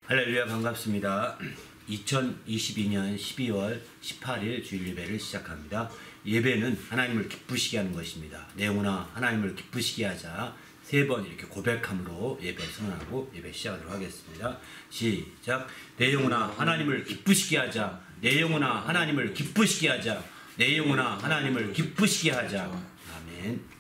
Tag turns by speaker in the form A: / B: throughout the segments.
A: 할렐루야, 반갑습니다. 2022년 12월 18일 주일 예배를 시작합니다. 예배는 하나님을 기쁘시게 하는 것입니다. 내 영혼아 하나님을 기쁘시게 하자. 3번 이렇게 고백함으로 예배 선언하고 예배 시작하도록 하겠습니다. 시작. 내 영혼아 하나님을 기쁘시게 하자. 내 영혼아 하나님을 기쁘시게 하자. 내 영혼아 하나님을 기쁘시게 하자. 아멘.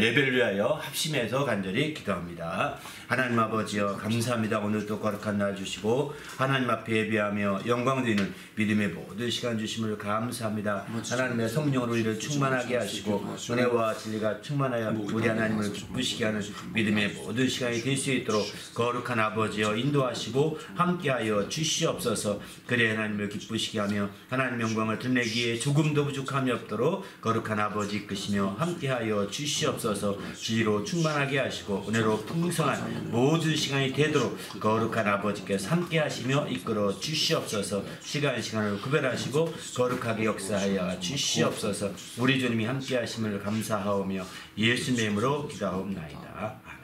A: 예배를 위하여 합심해서 간절히 기도합니다. 하나님 아버지여 감사합니다. 오늘도 거룩한 날 주시고 하나님 앞에 예배하며 영광 드리는 믿음의 모든 시간 주심을 감사합니다. 하나님의 성령으로 우리를 충만하게 하시고 은혜와 진리가 충만하여 우리 하나님을 기쁘시게 하는 믿음의 모든 시간이 될 수 있도록 거룩한 아버지여 인도하시고 함께하여 주시옵소서. 그래 하나님을 기쁘시게 하며 하나님 영광을 드러내기에 조금도 부족함이 없도록 거룩한 아버지 이끄시며 함께하여 주시옵소서. 지혜로 충만하게 하시고 은혜로 풍성한 모든 시간이 되도록 거룩한 아버지께서 함께 하시며 이끌어 주시옵소서. 시간을 구별하시고 거룩하게 역사하여 주시옵소서. 우리 주님이 함께 하심을 감사하오며 예수님의 이름으로 기도하옵나이다.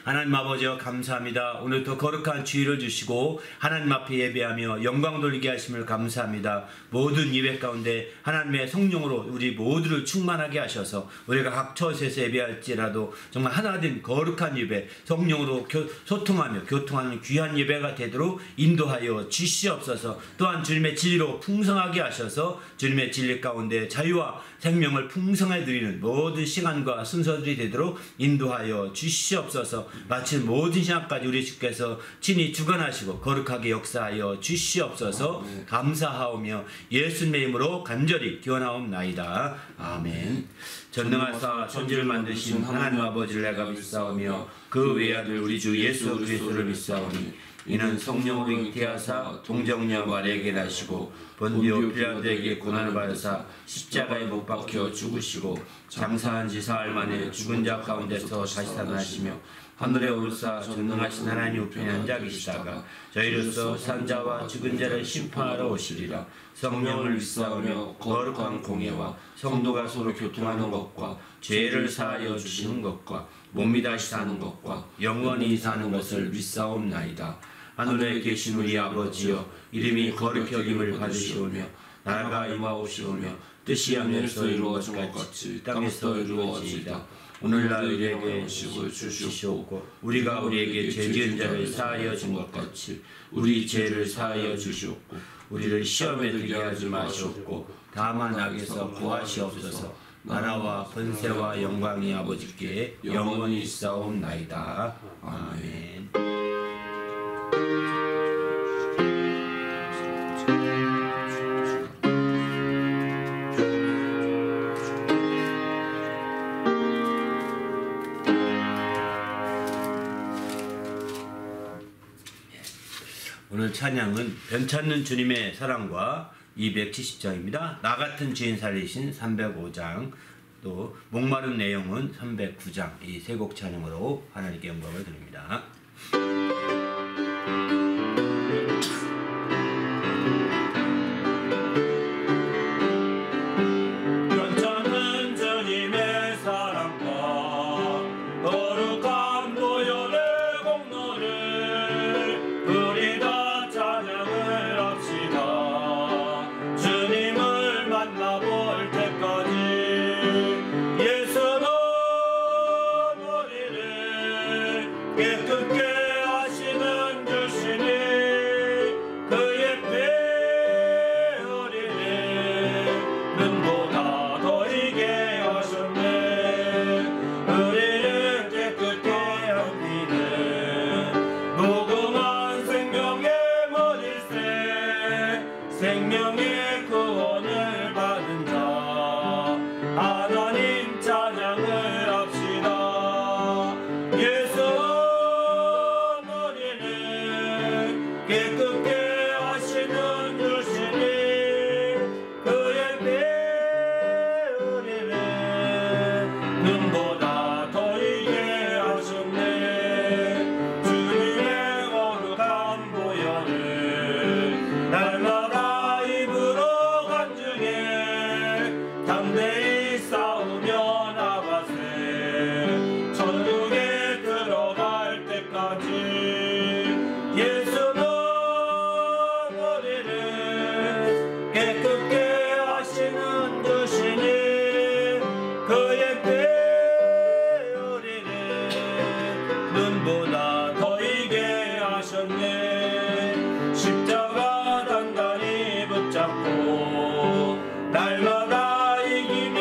A: 하나님 아버지여 감사합니다. 오늘도 거룩한 주일을 주시고 하나님 앞에 예배하며 영광 돌리게 하심을 감사합니다. 모든 예배 가운데 하나님의 성령으로 우리 모두를 충만하게 하셔서 우리가 각 처소에서 예배할지라도 정말 하나된 거룩한 예배, 성령으로 소통하며 교통하는 귀한 예배가 되도록 인도하여 주시옵소서. 또한 주님의 진리로 풍성하게 하셔서 주님의 진리 가운데 자유와 생명을 풍성하게 드리는 모든 시간과 순서들이 되도록 인도하여 주시옵소서. 마침 모든 시간까지 우리 주께서 친히 주관하시고 거룩하게 역사하여 주시옵소서. 감사하오며 예수님의 이름으로 간절히 기원하옵나이다. 아멘. 전능하사 천지를 만드신 하나님 아버지를 내가 믿사오며 그 외아들 우리 주 예수 그리스도를 믿사오니 이는 성령으로 잉태하사 동정녀 마리아에게 나시고 본디오 빌라도에게 고난을 받으사 십자가에 못 박혀 죽으시고 장사한 지 사흘 만에 죽은 자 가운데서 다시 살아나시며 하늘에 오르사 전능하신 하나님 우편에 앉아 계시다가 저희로서 산자와 죽은 자를 심판하러 오시리라. 성령을 믿사오며 거룩한 공예와 성도가 서로 교통하는 것과 죄를 사하여 주시는 것과 몸이 다시 사는 것과 영원히 사는 것을 믿사옵나이다. 하늘에 계신 우리 아버지여, 이름이 거룩히 여김을 받으시오며 나라가 임하옵시오며 뜻이 하늘에서 이루어진 것 같이 땅에서 이루어지이다. 오늘날 우리에게 음식을 주시옵고 우리가 우리에게 죄 지은 자를 사하여 준 것 같이 우리 죄를 사하여 주시옵고 우리를 시험에 들게 하지 마시옵고 다만 악에서 구하시옵소서. 나라와 권세와 영광이 아버지께 영원히 있사옵나이다. 아멘. 오늘 찬양은 변찮는 주님의 사랑과 270장입니다. 나 같은 죄인 살리신 305장, 또 목마른 내용은 309장, 이 세 곡 찬양으로 하나님께 영광을 드립니다.
B: 십자가 단단히 붙잡고 날마다 이기며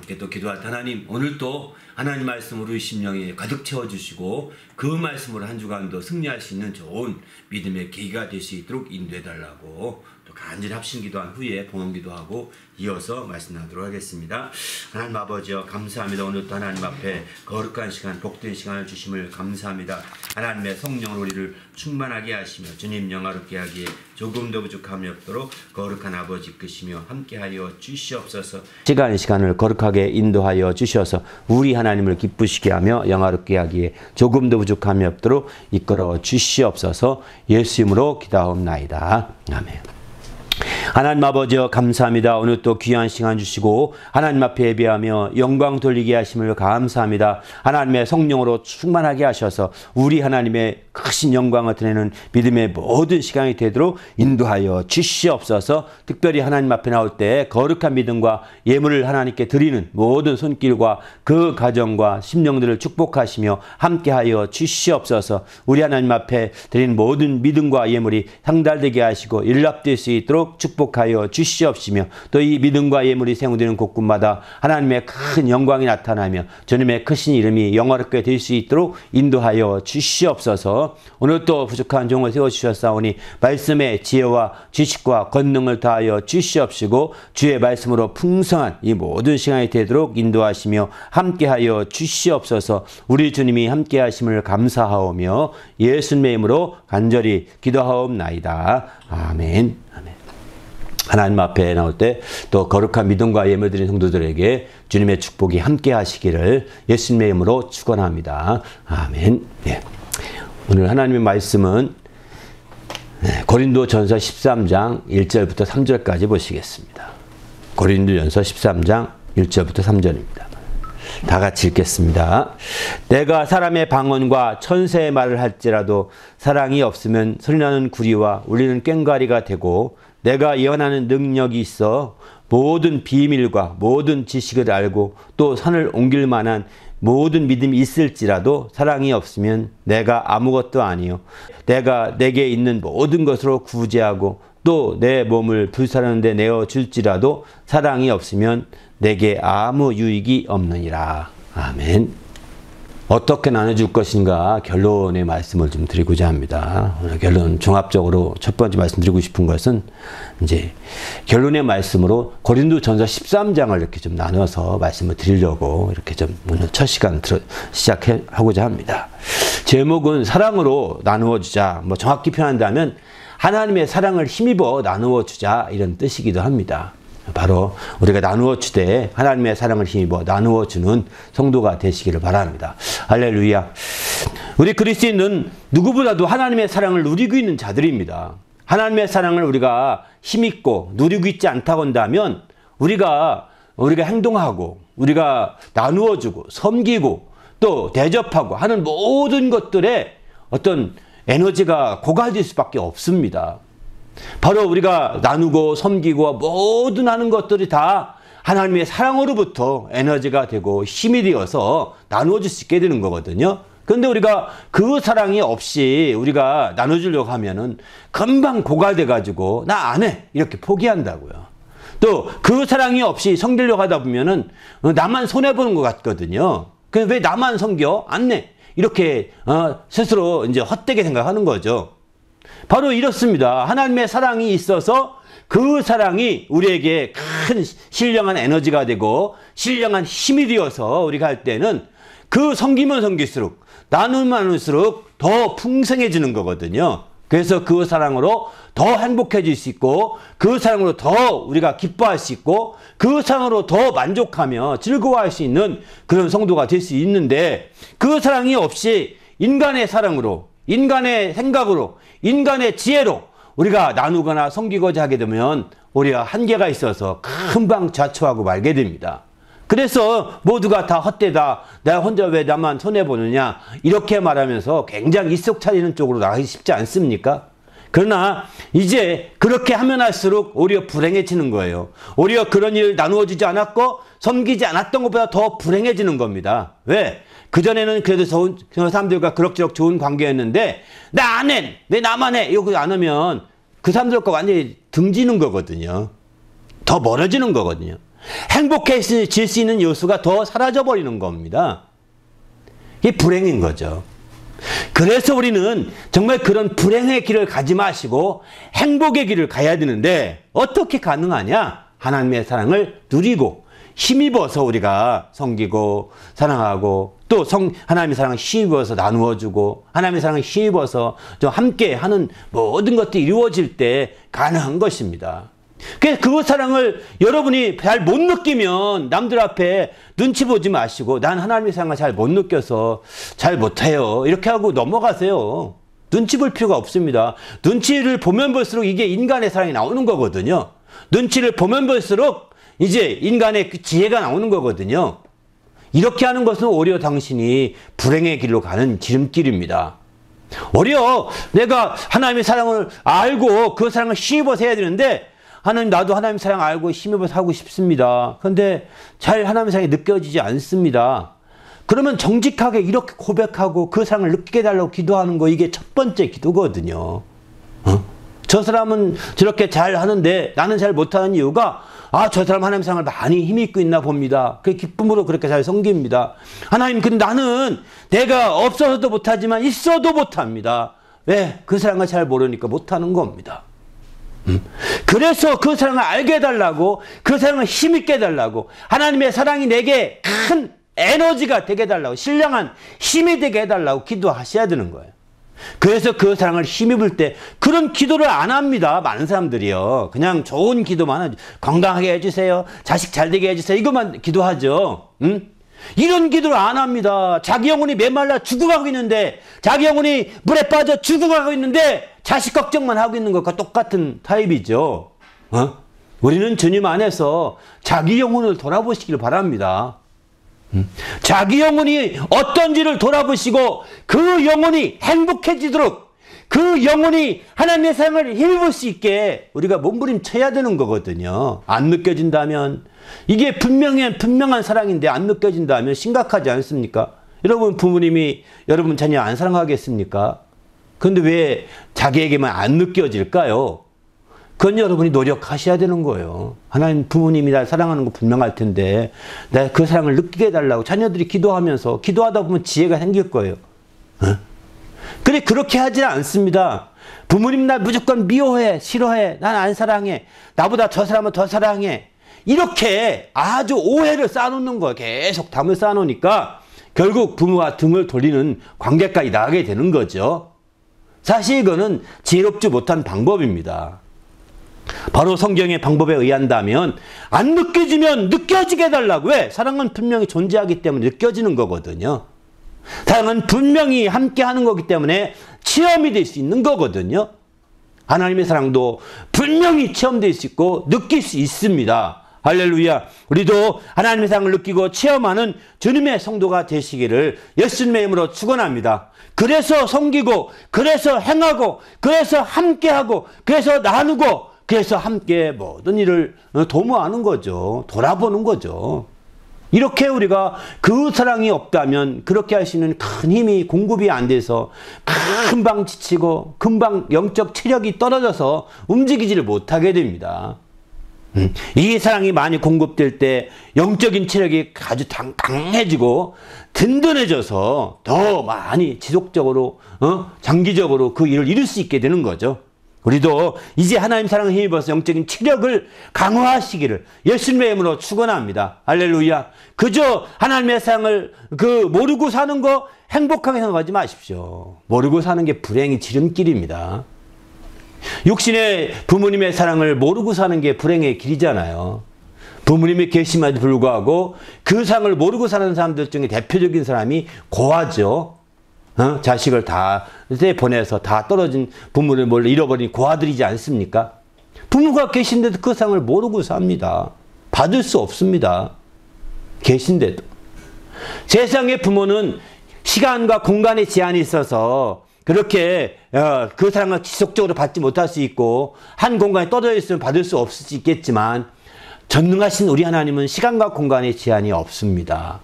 A: 함께 또 기도할 때 하나님, 오늘 또 하나님 말씀으로 우리 심령에 가득 채워주시고 그 말씀으로 한 주간도 승리할 수 있는 좋은 믿음의 계기가 될 수 있도록 인도해달라고 또 간절히 합심기도한 후에 봉헌기도하고 이어서 말씀하도록 하겠습니다. 하나님 아버지여, 감사합니다. 오늘 또 하나님 앞에 거룩한 시간, 복된 시간을 주심을 감사합니다. 하나님의 성령으로 우리를 충만하게 하시며 주님 영화롭게 하기에 조금도 부족함이 없도록 거룩한 아버지 이끄시며 함께하여 주시옵소서. 시간을 거룩하게 인도하여 주셔서 우리 하나님을 기쁘시게 하며 영화롭게 하기에 조금도 부족함이 없도록 이끌어 주시옵소서. 예수 이름으로 기도하옵나이다. 아멘. 하나님 아버지여, 감사합니다. 오늘 또 귀한 시간 주시고 하나님 앞에 예배하며 영광 돌리게 하심을 감사합니다. 하나님의 성령으로 충만하게 하셔서 우리 하나님의 크신 영광을 드리는 믿음의 모든 시간이 되도록 인도하여 주시옵소서. 특별히 하나님 앞에 나올 때 거룩한 믿음과 예물을 하나님께 드리는 모든 손길과 그 가정과 심령들을 축복하시며 함께하여 주시옵소서. 우리 하나님 앞에 드리는 모든 믿음과 예물이 상달되게 하시고 일납될 수 있도록 축복하여 주시옵시며, 또 이 믿음과 예물이 세우되는 곳곳마다 하나님의 큰 영광이 나타나며 주님의 크신 이름이 영화롭게 될 수 있도록 인도하여 주시옵소서. 오늘 또 부족한 종을 세워주셨사오니 말씀의 지혜와 지식과 권능을 다하여 주시옵시고 주의 말씀으로 풍성한 이 모든 시간이 되도록 인도하시며 함께하여 주시옵소서. 우리 주님이 함께하심을 감사하오며 예수님의 이름으로 간절히 기도하옵나이다. 아멘. 아멘. 하나님 앞에 나올 때 또 거룩한 믿음과 예물 드린 성도들에게 주님의 축복이 함께 하시기를 예수님의 이름으로 축원합니다. 아멘. 네. 오늘 하나님의 말씀은 고린도전서 13장 1절부터 3절까지 보시겠습니다. 고린도전서 13장 1절부터 3절입니다. 다 같이 읽겠습니다. 내가 사람의 방언과 천사의 말을 할지라도 사랑이 없으면 소리나는 구리와 울리는 꽹과리가 되고, 내가 예언하는 능력이 있어 모든 비밀과 모든 지식을 알고 또 산을 옮길 만한 모든 믿음이 있을지라도 사랑이 없으면 내가 아무것도 아니요. 내가 내게 있는 모든 것으로 구제하고 또 내 몸을 불사르는 데 내어줄지라도 사랑이 없으면 내게 아무 유익이 없느니라. 아멘. 어떻게 나눠줄 것인가 결론의 말씀을 좀 드리고자 합니다. 오늘 결론 종합적으로 첫 번째 말씀드리고 싶은 것은 이제 결론의 말씀으로 고린도전서 13장을 이렇게 좀 나눠서 말씀을 드리려고 이렇게 좀 오늘 첫 시간 시작하고자 합니다. 제목은 사랑으로 나누어 주자. 뭐 정확히 표현한다면 하나님의 사랑을 힘입어 나누어 주자 이런 뜻이기도 합니다. 바로 우리가 나누어 주되 하나님의 사랑을 힘입어 나누어 주는 성도가 되시기를 바랍니다. 할렐루야. 우리 그리스도인은 누구보다도 하나님의 사랑을 누리고 있는 자들입니다. 하나님의 사랑을 우리가 힘입고 누리고 있지 않다고 한다면 우리가 행동하고 우리가 나누어 주고 섬기고 또 대접하고 하는 모든 것들에 어떤 에너지가 고갈될 수밖에 없습니다. 바로 우리가 나누고 섬기고 모든 하는 것들이 다 하나님의 사랑으로부터 에너지가 되고 힘이 되어서 나누어질 수 있게 되는 거거든요. 그런데 우리가 그 사랑이 없이 우리가 나눠주려고 하면은 금방 고갈돼 가지고 나 안 해 이렇게 포기한다고요. 또 그 사랑이 없이 섬기려고 하다 보면은 나만 손해보는 것 같거든요. 그래서 왜 나만 섬겨? 안 내. 이렇게 스스로 이제 헛되게 생각하는 거죠. 바로 이렇습니다. 하나님의 사랑이 있어서 그 사랑이 우리에게 큰 신령한 에너지가 되고 신령한 힘이 되어서 우리가 할 때는 그 섬기면 섬길수록 나누면 나눌수록 더 풍성해지는 거거든요. 그래서 그 사랑으로 더 행복해질 수 있고 그 사랑으로 더 우리가 기뻐할 수 있고 그 사랑으로 더 만족하며 즐거워할 수 있는 그런 성도가 될 수 있는데 그 사랑이 없이 인간의 사랑으로 인간의 생각으로 인간의 지혜로 우리가 나누거나 섬기고자 하게 되면 우리가 한계가 있어서 금방 좌초하고 말게 됩니다. 그래서 모두가 다 헛되다. 내가 혼자 왜 나만 손해보느냐. 이렇게 말하면서 굉장히 일속 차리는 쪽으로 나가기 쉽지 않습니까? 그러나 이제 그렇게 하면 할수록 오히려 불행해지는 거예요. 오히려 그런 일을 나누어주지 않았고 섬기지 않았던 것보다 더 불행해지는 겁니다. 왜? 그전에는 그래도 좋은 사람들과 그럭저럭 좋은 관계였는데 나 안 해! 왜 나만 해! 이거 안 하면 그 사람들과 완전히 등지는 거거든요. 더 멀어지는 거거든요. 행복해질 수 있는 요소가 더 사라져버리는 겁니다. 이게 불행인 거죠. 그래서 우리는 정말 그런 불행의 길을 가지 마시고 행복의 길을 가야 되는데 어떻게 가능하냐? 하나님의 사랑을 누리고 힘입어서 우리가 섬기고 사랑하고 또 하나님의 사랑을 힘입어서 나누어주고 하나님의 사랑을 힘입어서 좀 함께 하는 모든 것들이 이루어질 때 가능한 것입니다. 그래서 그 사랑을 여러분이 잘 못 느끼면 남들 앞에 눈치 보지 마시고 난 하나님의 사랑을 잘 못 느껴서 잘 못해요. 이렇게 하고 넘어가세요. 눈치 볼 필요가 없습니다. 눈치를 보면 볼수록 이게 인간의 사랑이 나오는 거거든요. 눈치를 보면 볼수록 이제 인간의 그 지혜가 나오는 거거든요. 이렇게 하는 것은 오히려 당신이 불행의 길로 가는 지름길입니다. 오히려 내가 하나님의 사랑을 알고 그 사랑을 힘입어서 해야 되는데 하나님 나도 하나님의 사랑 알고 힘입어서 하고 싶습니다. 그런데 잘 하나님의 사랑이 느껴지지 않습니다. 그러면 정직하게 이렇게 고백하고 그 사랑을 느끼게 해달라고 기도하는 거 이게 첫 번째 기도거든요. 저 사람은 저렇게 잘 하는데 나는 잘 못하는 이유가 저 사람 하나님의 사랑을 많이 힘입고 있나 봅니다. 그 기쁨으로 그렇게 잘 섬깁니다. 하나님 근데 나는 내가 없어서도 못하지만 있어도 못합니다. 왜? 그 사랑을 잘 모르니까 못하는 겁니다. 그래서 그 사랑을 알게 해달라고 그 사랑을 힘있게 해달라고 하나님의 사랑이 내게 큰 에너지가 되게 해달라고 신령한 힘이 되게 해달라고 기도하셔야 되는 거예요. 그래서 그 사랑을 힘입을 때 그런 기도를 안 합니다. 많은 사람들이요. 그냥 좋은 기도만 하죠. 건강하게 해주세요. 자식 잘 되게 해주세요. 이것만 기도하죠. 이런 기도를 안 합니다. 자기 영혼이 메말라 죽어가고 있는데 자기 영혼이 물에 빠져 죽어가고 있는데 자식 걱정만 하고 있는 것과 똑같은 타입이죠. 우리는 주님 안에서 자기 영혼을 돌아보시길 바랍니다. 자기 영혼이 어떤지를 돌아보시고 그 영혼이 행복해지도록 그 영혼이 하나님의 사랑을 힘입을 수 있게 우리가 몸부림쳐야 되는 거거든요. 안 느껴진다면, 이게 분명한 사랑인데 안 느껴진다면 심각하지 않습니까? 여러분 부모님이 여러분 자녀 안 사랑하겠습니까? 그런데 왜 자기에게만 안 느껴질까요? 그건 여러분이 노력하셔야 되는 거예요. 하나님 부모님이 날 사랑하는 거 분명할 텐데 내가 그 사랑을 느끼게 해달라고 자녀들이 기도하면서 기도하다 보면 지혜가 생길 거예요. 어? 그래 그렇게 하지는 않습니다. 부모님 날 무조건 미워해, 싫어해, 난 안 사랑해, 나보다 저 사람은 더 사랑해, 이렇게 아주 오해를 쌓아놓는 거예요. 계속 담을 쌓아놓으니까 결국 부모와 등을 돌리는 관계까지 나가게 되는 거죠. 사실 이거는 지혜롭지 못한 방법입니다. 바로 성경의 방법에 의한다면 안 느껴지면 느껴지게 해달라고. 왜? 사랑은 분명히 존재하기 때문에 느껴지는 거거든요. 사랑은 분명히 함께 하는 거기 때문에 체험이 될 수 있는 거거든요. 하나님의 사랑도 분명히 체험될 수 있고 느낄 수 있습니다. 할렐루야. 우리도 하나님의 사랑을 느끼고 체험하는 주님의 성도가 되시기를 예수님의 이름으로 축원합니다. 그래서 섬기고, 그래서 행하고, 그래서 함께하고, 그래서 나누고, 그래서 함께 모든 일을 도모하는 거죠. 돌아보는 거죠. 이렇게 우리가 그 사랑이 없다면 그렇게 할 수 있는 큰 힘이 공급이 안 돼서 금방 지치고 금방 영적 체력이 떨어져서 움직이지를 못하게 됩니다. 이 사랑이 많이 공급될 때 영적인 체력이 아주 강해지고 든든해져서 더 많이 지속적으로 장기적으로 그 일을 이룰 수 있게 되는 거죠. 우리도 이제 하나님 사랑을 힘입어서 영적인 체력을 강화하시기를 예수님의 이름으로 축원합니다. 할렐루야. 그저 하나님의 사랑을 모르고 사는 거 행복하게 생각하지 마십시오. 모르고 사는 게 불행의 지름길입니다. 육신의 부모님의 사랑을 모르고 사는 게 불행의 길이잖아요. 부모님이 계심에도 불구하고 그 사랑을 모르고 사는 사람들 중에 대표적인 사람이 고아죠. 자식을 다 보내서 다 떨어진 부모를 몰래 잃어버린 고아들이지 않습니까? 부모가 계신데도 그 사랑을 모르고 삽니다. 받을 수 없습니다. 계신데도. 세상의 부모는 시간과 공간의 제한이 있어서 그렇게 그 사랑을 지속적으로 받지 못할 수 있고 한 공간에 떨어져 있으면 받을 수 없을 수 있겠지만 전능하신 우리 하나님은 시간과 공간의 제한이 없습니다.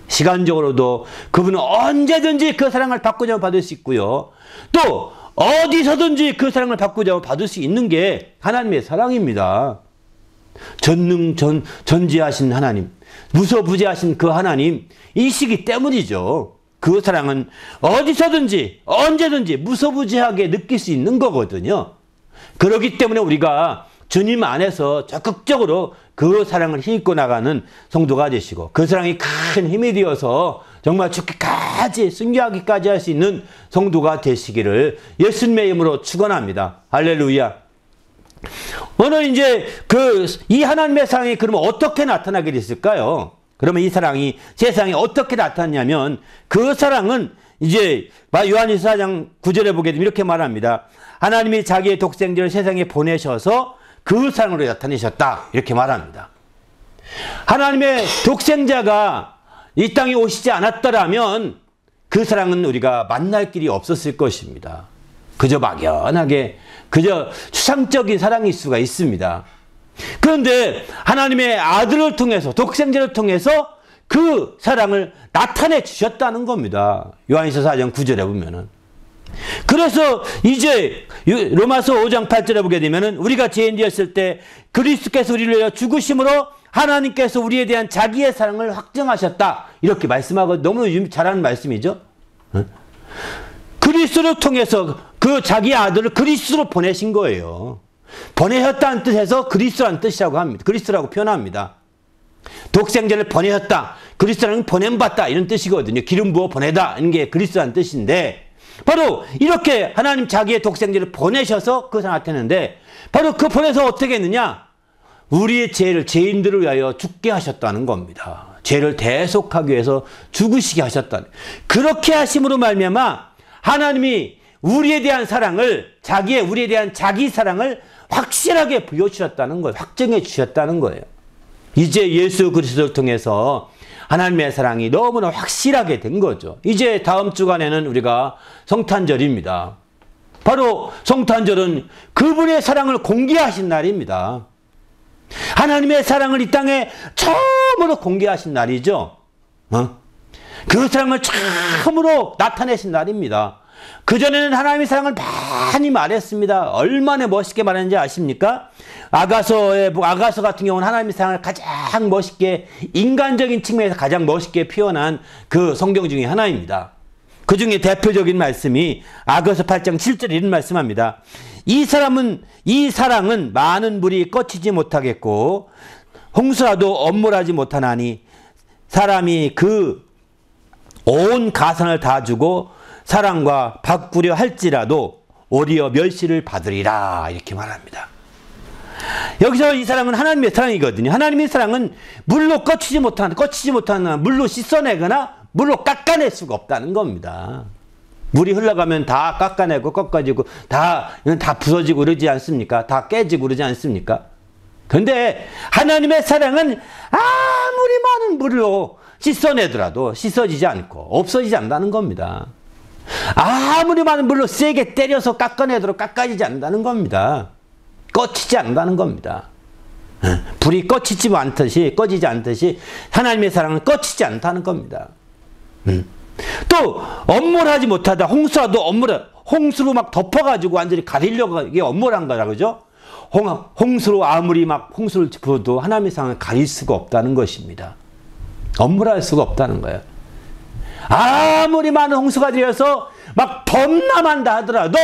A: 시간적으로도 그분은 언제든지 그 사랑을 받고자 하면 받을 수 있고요. 또 어디서든지 그 사랑을 받고자 하면 받을 수 있는 게 하나님의 사랑입니다. 전지하신 하나님, 무소부재하신 그 하나님 이시기 때문이죠. 그 사랑은 어디서든지 언제든지 무소부재하게 느낄 수 있는 거거든요. 그렇기 때문에 우리가 주님 안에서 적극적으로 그 사랑을 힘입고 나가는 성도가 되시고 그 사랑이 큰 힘이 되어서 정말 죽기까지 순교하기까지 할 수 있는 성도가 되시기를 예수님의 이름으로 축원합니다. 할렐루야. 오늘 이제 이 하나님의 사랑이 그러면 어떻게 나타나게 됐을까요? 그러면 이 사랑이 세상에 어떻게 나타났냐면 그 사랑은 이제 요한일서 4장 9절에 보게 되면 이렇게 말합니다. 하나님이 자기의 독생자를 세상에 보내셔서 그 사랑으로 나타내셨다. 이렇게 말합니다. 하나님의 독생자가 이 땅에 오시지 않았더라면 그 사랑은 우리가 만날 길이 없었을 것입니다. 그저 막연하게 그저 추상적인 사랑일 수가 있습니다. 그런데 하나님의 아들을 통해서 독생자를 통해서 그 사랑을 나타내 주셨다는 겁니다. 요한일서 4장 9절에 보면은. 그래서 이제 로마서 5장 8절에 보게 되면은 우리가 죄인되었을 때 그리스도께서 우리를 위하여 죽으심으로 하나님께서 우리에 대한 자기의 사랑을 확증하셨다. 이렇게 말씀하고 너무 잘하는 말씀이죠. 그리스도를 통해서 그 자기 아들을 그리스도로 보내신 거예요. 보내셨다는 뜻에서 그리스도라는 뜻이라고 합니다. 그리스도라고 표현합니다. 독생자를 보내셨다. 그리스도라는 보냄받다 이런 뜻이거든요. 기름 부어 보내다 이런 게 그리스도라는 뜻인데 바로 이렇게 하나님 자기의 독생자를 보내셔서 그 사람 나타냈는데 바로 그 보내서 어떻게 했느냐? 우리의 죄를 죄인들을 위하여 죽게 하셨다는 겁니다. 죄를 대속하기 위해서 죽으시게 하셨다는. 그렇게 하심으로 말미암아 하나님이 우리에 대한 사랑을 우리에 대한 자기 사랑을 확실하게 보여주셨다는 거예요. 확정해 주셨다는 거예요. 이제 예수 그리스도를 통해서 하나님의 사랑이 너무나 확실하게 된 거죠. 이제 다음 주간에는 우리가 성탄절입니다.
B: 바로 성탄절은 그분의 사랑을 공개하신 날입니다. 하나님의 사랑을 이 땅에 처음으로 공개하신 날이죠. 그 사랑을 처음으로 나타내신 날입니다. 그전에는 하나님의 사랑을 많이 말했습니다. 얼마나 멋있게 말했는지 아십니까? 아가서 같은 경우는 하나님의 사랑을 가장 멋있게, 인간적인 측면에서 가장 멋있게 표현한 그 성경 중에 하나입니다. 그 중에 대표적인 말씀이 아가서 8장 7절에 이런 말씀합니다. 이 사랑은 많은 물이 꺼치지 못하겠고 홍수라도 엄몰하지 못하나니 사람이 그 온 가산을 다 주고 사랑과 바꾸려 할지라도 오히려 멸시를 받으리라 이렇게 말합니다. 여기서 이 사랑은 하나님의 사랑이거든요. 하나님의 사랑은 물로 꺼치지 못하는 물로 씻어내거나 물로 깎아낼 수가 없다는 겁니다. 물이 흘러가면 다 깎아내고 꺾어지고 다 부서지고 그러지 않습니까? 다 깨지고 그러지 않습니까? 그런데 하나님의 사랑은 아무리 많은 물로 씻어내더라도 씻어지지 않고 없어지지 않는다는 겁니다. 아무리 많은 물로 세게 때려서 깎아내도록 깎아지지 않는다는 겁니다. 꺼지지 않는다는 겁니다. 불이 꺼지지 않듯이 하나님의 사랑은 꺼지지 않다는 겁니다. 또 엄몰하지 못하다. 홍수로 막 덮어가지고 완전히 가리려고 이게 엄몰한 거라 그러죠. 홍수로 아무리 막 홍수를 부어도 하나님의 사랑을 가릴 수가 없다는 것입니다. 엄몰할 수가 없다는 거예요. 아무리 많은 홍수가 되어서 막 범람한다 하더라도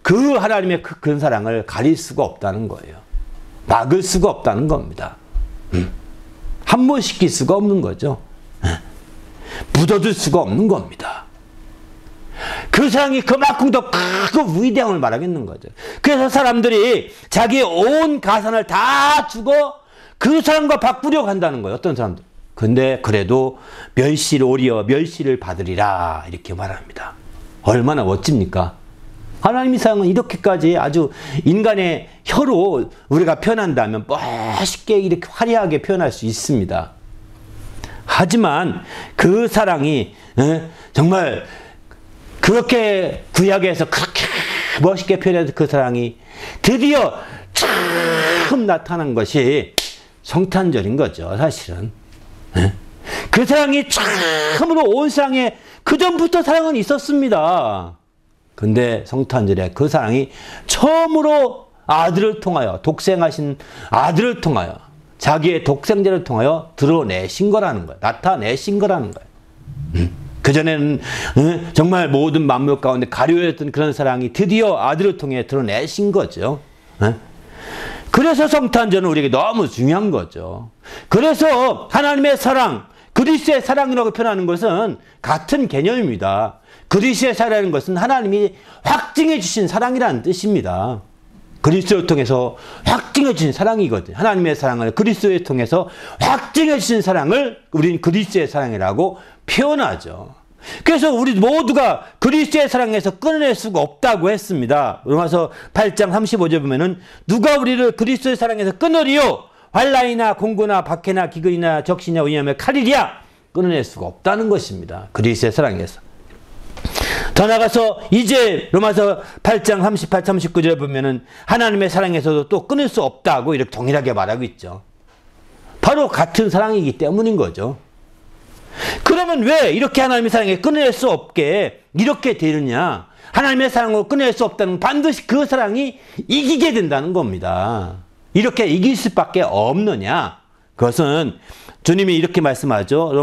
B: 그 하나님의 큰 사랑을 가릴 수가 없다는 거예요. 막을 수가 없다는 겁니다. 함몰시킬 수가 없는 거죠. 묻어둘 수가 없는 겁니다. 그 사랑이 그만큼 더 크고 위대함을 말하겠는 거죠. 그래서 사람들이 자기의 온 가산을 다 주고 그 사랑과 바꾸려고 한다는 거예요. 어떤 사람들. 근데 그래도 오히려 멸시를 받으리라 이렇게 말합니다. 얼마나 멋집니까? 하나님의 사랑은 이렇게까지 아주 인간의 혀로 우리가 표현한다면 멋있게 이렇게 화려하게 표현할 수 있습니다. 하지만 그 사랑이 정말 그렇게 구약에서 그렇게 멋있게 표현해서 그 사랑이 드디어 처음 나타난 것이 성탄절인 거죠. 사실은. 그 사랑이 처음으로 온 세상에 그전부터 사랑은 있었습니다. 근데 성탄절에 그 사랑이 처음으로 아들을 통하여, 독생하신 아들을 통하여, 자기의 독생자를 통하여 드러내신 거라는 거예요. 나타내신 거라는 거예요. 그전에는 정말 모든 만물 가운데 가려졌던 그런 사랑이 드디어 아들을 통해 드러내신 거죠. 그래서 성탄절은 우리에게 너무 중요한 거죠. 그래서 하나님의 사랑, 그리스도의 사랑이라고 표현하는 것은 같은 개념입니다. 그리스도의 사랑이라는 것은 하나님이 확증해 주신 사랑이라는 뜻입니다. 그리스도를 통해서 확증해 주신 사랑이거든요. 하나님의 사랑을 그리스도를 통해서 확증해 주신 사랑을 우리는 그리스도의 사랑이라고 표현하죠. 그래서 우리 모두가 그리스도의 사랑에서 끊어낼 수가 없다고 했습니다. 로마서 8장 35절 보면은 누가 우리를 그리스도의 사랑에서 끊으리요? 환난이나 공고나 박해나 기근이나 적시나 위험에 칼이랴 끊어낼 수가 없다는 것입니다. 그리스도의 사랑에서. 더 나가서 이제 로마서 8장 38, 39절에 보면은 하나님의 사랑에서도 또 끊을 수 없다고 이렇게 동일하게 말하고 있죠. 바로 같은 사랑이기 때문인 거죠. 그러면 왜 이렇게 하나님의 사랑에 끊어낼 수 없게 이렇게 되느냐? 하나님의 사랑으로 끊어낼 수 없다는 반드시 그 사랑이 이기게 된다는 겁니다. 이렇게 이길 수밖에 없느냐? 그것은 주님이 이렇게 말씀하죠.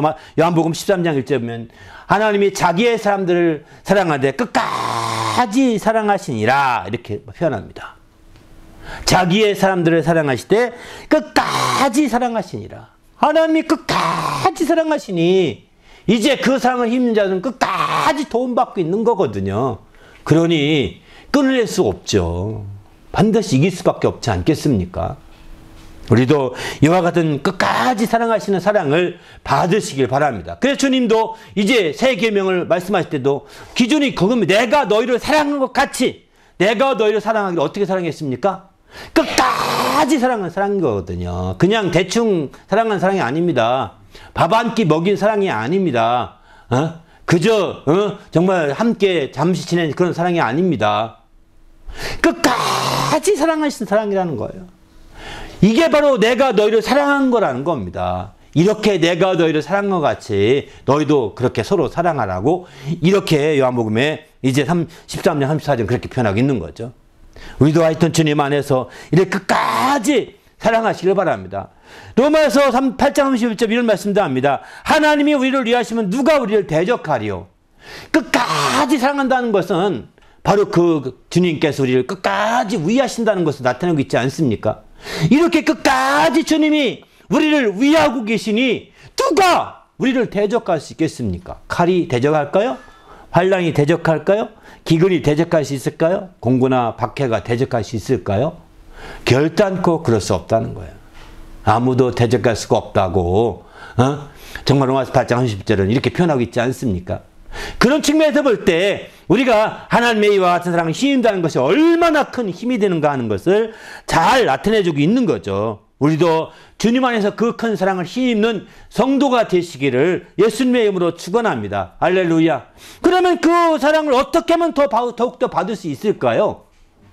B: 요한복음 13장 1절에 보면 하나님이 자기의 사람들을 사랑하되 끝까지 사랑하시니라 이렇게 표현합니다. 자기의 사람들을 사랑하실 때 끝까지 사랑하시니라. 하나님이 끝까지 사랑하시니 이제 그 사랑을 힘든 자들은 끝까지 도움받고 있는 거거든요. 그러니 끊어낼 수 없죠. 반드시 이길 수밖에 없지 않겠습니까? 우리도 이와 같은 끝까지 사랑하시는 사랑을 받으시길 바랍니다. 그래서 주님도 이제 새 계명을 말씀하실 때도 기준이 그겁니다. 내가 너희를 사랑한 것 같이 내가 너희를 사랑하기를 어떻게 사랑했습니까? 끝까지 사랑한 사랑인 거거든요. 그냥 대충 사랑한 사랑이 아닙니다. 밥 한 끼 먹인 사랑이 아닙니다. 그저 정말 함께 잠시 지낸 그런 사랑이 아닙니다. 끝까지 사랑하신 사랑이라는 거예요. 이게 바로 내가 너희를 사랑한 거라는 겁니다. 이렇게 내가 너희를 사랑한 것 같이 너희도 그렇게 서로 사랑하라고 이렇게 요한복음에 이제 13장 34절 그렇게 표현하고 있는 거죠. 우리도 하여튼 주님 안에서 이렇게 끝까지 사랑하시길 바랍니다. 로마서 8장 31절 이런 말씀도 합니다. 하나님이 우리를 위하시면 누가 우리를 대적하리요. 끝까지 사랑한다는 것은 바로 그 주님께서 우리를 끝까지 위하신다는 것을 나타내고 있지 않습니까? 이렇게 끝까지 주님이 우리를 위하고 계시니 누가 우리를 대적할 수 있겠습니까? 칼이 대적할까요? 환란이 대적할까요? 기근이 대적할 수 있을까요? 공고나 박해가 대적할 수 있을까요? 결단코 그럴 수 없다는 거예요. 아무도 대적할 수가 없다고 정말 로마서 8장 30절은 이렇게 표현하고 있지 않습니까? 그런 측면에서 볼 때 우리가 하나님의 이와 같은 사랑을 힘입는다는 것이 얼마나 큰 힘이 되는가 하는 것을 잘 나타내주고 있는 거죠. 우리도 주님 안에서 그 큰 사랑을 힘입는 성도가 되시기를 예수님의 이름으로 축원합니다. 할렐루야. 그러면 그 사랑을 어떻게 하면 더욱더 받을 수 있을까요?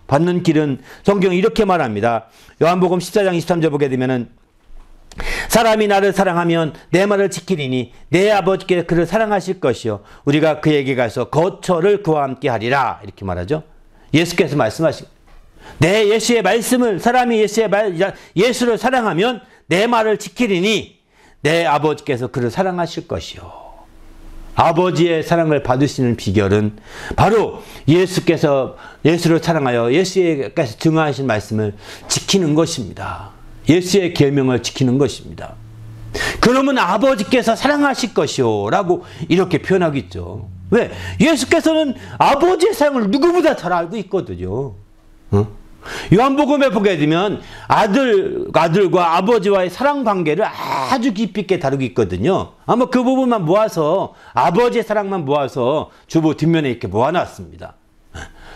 B: 받는 길은 성경이 이렇게 말합니다. 요한복음 14장 23절 보게 되면은 사람이 나를 사랑하면 내 말을 지키리니 내 아버지께 그를 사랑하실 것이요 우리가 그에게 가서 거처를 그와 함께 하리라 이렇게 말하죠. 예수께서 말씀하시고 내 예수의 말씀을 사람이 예수를 사랑하면 내 말을 지키리니 내 아버지께서 그를 사랑하실 것이요. 아버지의 사랑을 받으시는 비결은 바로 예수께서 예수를 사랑하여 예수께서 증언하신 말씀을 지키는 것입니다. 예수의 계명을 지키는 것입니다. 그러면 아버지께서 사랑하실 것이요 라고 이렇게 표현하겠죠. 왜? 예수께서는 아버지의 사랑을 누구보다 잘 알고 있거든요. 요한복음에 보게 되면 아들과 아버지와의 사랑 관계를 아주 깊이 있게 다루고 있거든요. 아마 그 부분만 모아서 아버지의 사랑만 모아서 주보 뒷면에 이렇게 모아놨습니다.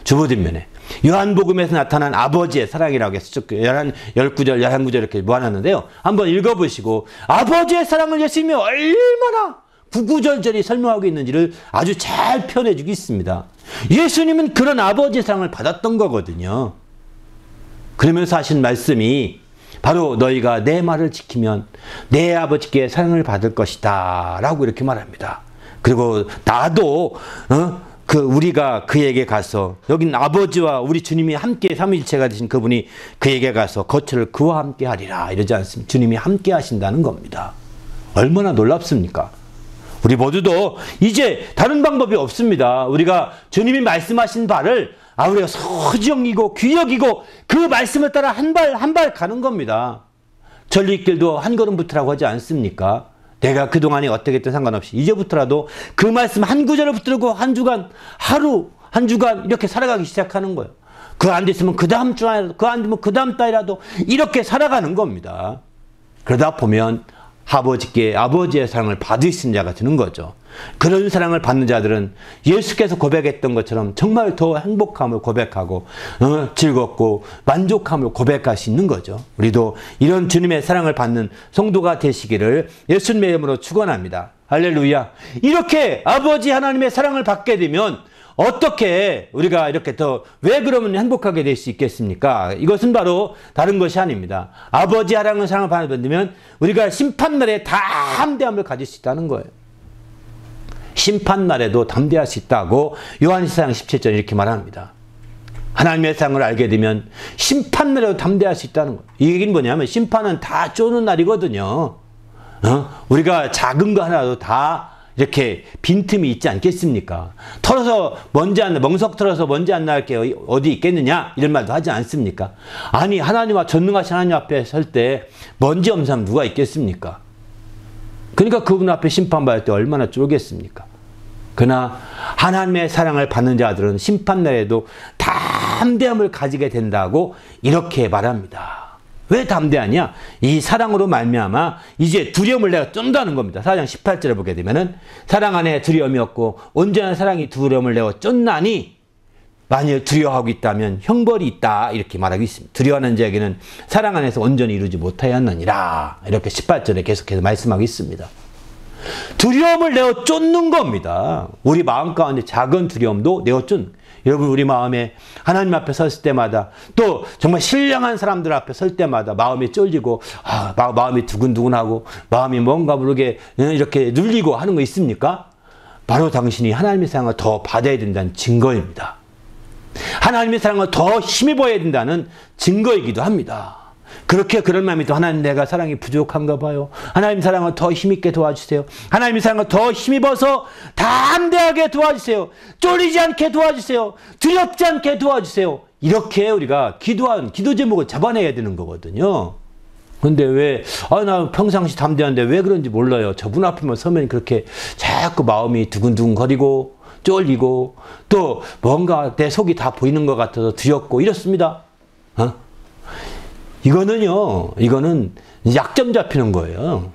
B: 주보 뒷면에 요한복음에서 나타난 아버지의 사랑이라고 해서 19절, 11구절 이렇게 모아놨는데요. 한번 읽어보시고 아버지의 사랑을 예수님이 얼마나 구구절절히 설명하고 있는지를 아주 잘 표현해주고 있습니다. 예수님은 그런 아버지의 사랑을 받았던 거거든요. 그러면서 하신 말씀이 바로 너희가 내 말을 지키면 내 아버지께 사랑을 받을 것이다 라고 이렇게 말합니다. 그리고 나도 우리가 그에게 가서 여긴 아버지와 우리 주님이 함께 삼위일체가 되신 그분이 그에게 가서 거처를 그와 함께 하리라 이러지 않습니까? 주님이 함께 하신다는 겁니다. 얼마나 놀랍습니까? 우리 모두도 이제 다른 방법이 없습니다. 우리가 주님이 말씀하신 바를 우리가 소정이고 귀여기고 그 말씀을 따라 한 발 가는 겁니다. 전리길도 한 걸음 붙으라고 하지 않습니까? 내가 그동안이 어떻게 됐든 상관없이 이제부터라도 그 말씀 한 구절을 붙들고 한 주간 하루 한 주간 이렇게 살아가기 시작하는 거예요. 그 안 됐으면 그 다음 주라도 그 안 되면 그 다음 달이라도 이렇게 살아가는 겁니다. 그러다 보면 아버지의 사랑을 받을 수 있는 자가 되는 거죠. 그런 사랑을 받는 자들은 예수께서 고백했던 것처럼 정말 더 행복함을 고백하고 즐겁고 만족함을 고백할 수 있는 거죠. 우리도 이런 주님의 사랑을 받는 성도가 되시기를 예수님의 이름으로 축원합니다. 할렐루야. 이렇게 아버지 하나님의 사랑을 받게 되면 어떻게 우리가 이렇게 왜 그러면 행복하게 될 수 있겠습니까? 이것은 바로 다른 것이 아닙니다. 아버지 하나님의 사랑을 받으면 우리가 심판날에 담대함을 가질 수 있다는 거예요. 심판날에도 담대할 수 있다고 요한일서 17절 이렇게 말합니다. 하나님의 사랑을 알게 되면 심판날에도 담대할 수 있다는 거예요. 이 얘기는 뭐냐면 심판은 다 쪼는 날이거든요. 우리가 작은 거 하나도 다 이렇게 빈틈이 있지 않겠습니까? 멍석 털어서 먼지 안 나갈 게 어디 있겠느냐? 이런 말도 하지 않습니까? 아니, 하나님과 전능하신 하나님 앞에 설 때 먼지 없는 사람 누가 있겠습니까? 그러니까 그분 앞에 심판받을 때 얼마나 쫄겠습니까? 그러나 하나님의 사랑을 받는 자들은 심판날에도 담대함을 가지게 된다고 이렇게 말합니다. 왜 담대하냐? 이 사랑으로 말미암아 이제 두려움을 내가 쩐다는 겁니다. 4장 18절에 보게 되면은 사랑 안에 두려움이 없고 온전한 사랑이 두려움을 내어 쫓나니 만일 두려워하고 있다면 형벌이 있다 이렇게 말하고 있습니다. 두려워하는 자에게는 사랑 안에서 온전히 이루지 못하였느니라 이렇게 18절에 계속해서 말씀하고 있습니다. 두려움을 내어 쫓는 겁니다. 우리 마음 가운데 작은 두려움도 내어 쫓는. 여러분, 우리 마음에 하나님 앞에 섰을 때마다, 또 정말 신령한 사람들 앞에 설 때마다 마음이 쫄리고, 마음이 두근두근하고, 마음이 뭔가 모르게 이렇게 눌리고 하는 거 있습니까? 바로 당신이 하나님의 사랑을 더 받아야 된다는 증거입니다. 하나님의 사랑을 더 힘입어야 된다는 증거이기도 합니다. 그렇게 그런 마음이 또 하나님, 내가 사랑이 부족한가 봐요. 하나님 사랑을 더 힘있게 도와주세요. 하나님의 사랑을 더 힘입어서 담대하게 도와주세요. 쫄리지 않게 도와주세요. 두렵지 않게 도와주세요. 이렇게 우리가 기도한 기도 제목을 잡아내야 되는 거거든요. 근데 왜, 나 평상시 담대한데 왜 그런지 몰라요. 저분 앞에만 서면 그렇게 자꾸 마음이 두근두근거리고 쫄리고 또 뭔가 내 속이 다 보이는 것 같아서 두렵고 이렇습니다. 이거는 약점 잡히는 거예요.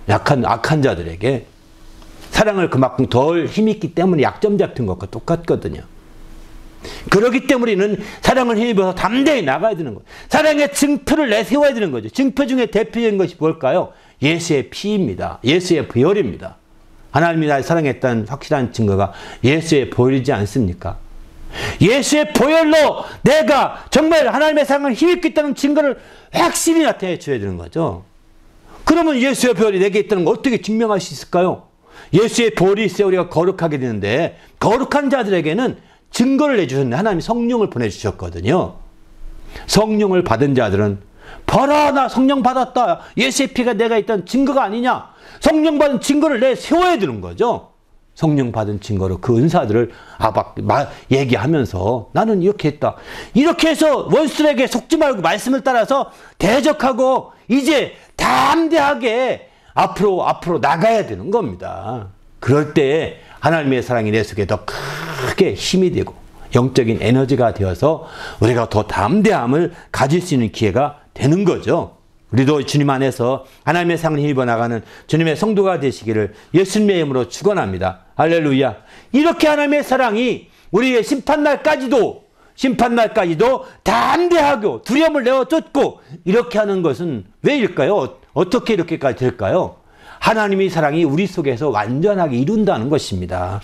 B: 악한 자들에게. 사랑을 그만큼 덜 힘있기 때문에 약점 잡힌 것과 똑같거든요. 그렇기 때문에 우리는 사랑을 힘입어서 담대히 나가야 되는 거예요. 사랑의 증표를 내세워야 되는 거죠. 증표 중에 대표적인 것이 뭘까요? 예수의 피입니다. 예수의 보혈입니다. 하나님이 나를 사랑했다는 확실한 증거가 예수의 보혈이지 않습니까? 예수의 보혈로 내가 정말 하나님의 사랑을 힘입고 있다는 증거를 확실히 나타내 줘야 되는 거죠. 그러면 예수의 보혈이 내게 있다는 걸 어떻게 증명할 수 있을까요? 예수의 보혈이 있어야 우리가 거룩하게 되는데, 거룩한 자들에게는 증거를 내주셨는데 하나님이 성령을 보내주셨거든요. 성령을 받은 자들은 봐라, 나 성령 받았다. 예수의 피가 내가 있다는 증거가 아니냐. 성령 받은 증거를 내세워야 되는 거죠. 성령 받은 증거로 그 은사들을 얘기하면서 나는 이렇게 했다. 이렇게 해서 원수들에게 속지 말고 말씀을 따라서 대적하고 이제 담대하게 앞으로 나가야 되는 겁니다. 그럴 때 하나님의 사랑이 내 속에 더 크게 힘이 되고 영적인 에너지가 되어서 우리가 더 담대함을 가질 수 있는 기회가 되는 거죠. 우리도 주님 안에서 하나님의 사랑을 힘입어 나가는 주님의 성도가 되시기를 예수님의 이름으로 축원합니다. 할렐루야. 이렇게 하나님의 사랑이 우리의 심판날까지도 담대하고 두려움을 내어 쫓고 이렇게 하는 것은 왜일까요? 어떻게 이렇게까지 될까요? 하나님의 사랑이 우리 속에서 완전하게 이룬다는 것입니다.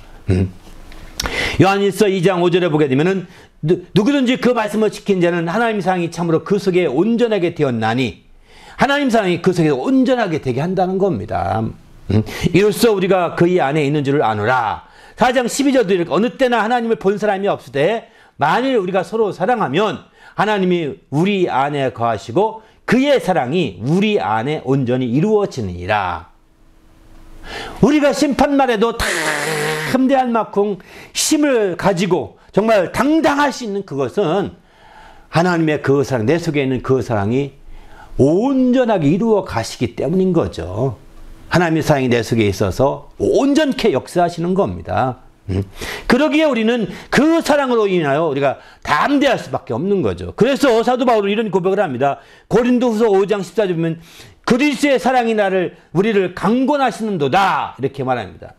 B: 요한일서 2장 5절에 보게 되면은 누구든지 그 말씀을 지킨 자는 하나님의 사랑이 참으로 그 속에 온전하게 되었나니, 하나님 사랑이 그 속에 온전하게 되게 한다는 겁니다. 이로써 우리가 그의 안에 있는 줄을 아노라. 4장 12절도 이렇게 어느 때나 하나님을 본 사람이 없을 때 만일 우리가 서로 사랑하면 하나님이 우리 안에 거하시고 그의 사랑이 우리 안에 온전히 이루어지느니라. 우리가 심판날에도 담대한 만큼 힘을 가지고 정말 당당할 수 있는 그것은 하나님의 그 사랑, 내 속에 있는 그 사랑이 온전하게 이루어 가시기 때문인 거죠. 하나님의 사랑이 내 속에 있어서 온전케 역사하시는 겁니다. 그러기에 우리는 그 사랑으로 인하여 우리가 담대할 수밖에 없는 거죠. 그래서 사도 바울은 이런 고백을 합니다. 고린도후서 5장 14절 보면 그리스도의 사랑이 우리를 강권하시는도다 이렇게 말합니다.